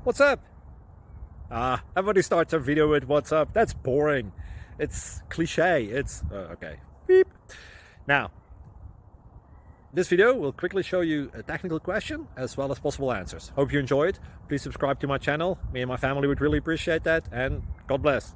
What's up? Everybody starts a video with what's up. That's boring. It's cliche. It's okay. Beep. Now, this video will quickly show you a technical question as well as possible answers. Hope you enjoyed. Please subscribe to my channel. Me and my family would really appreciate that, and God bless.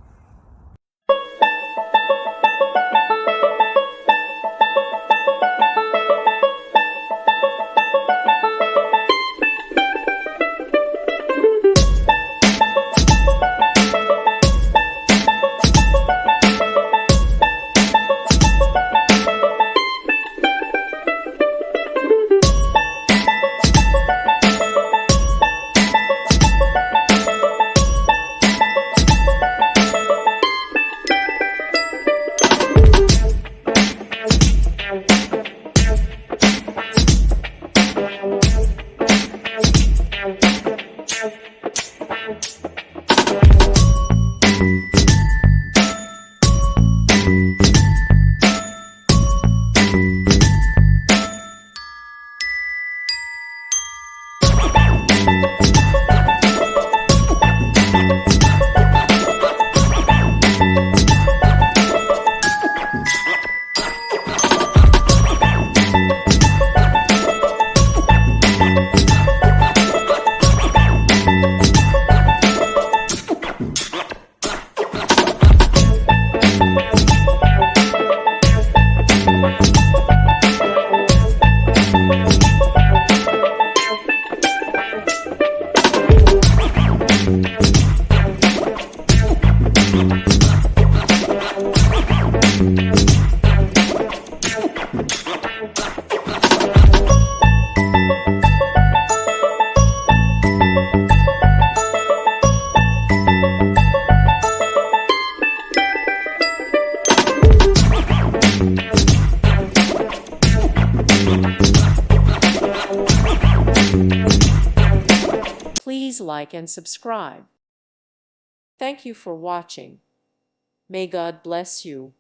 Please like and subscribe. Thank you for watching. May God bless you.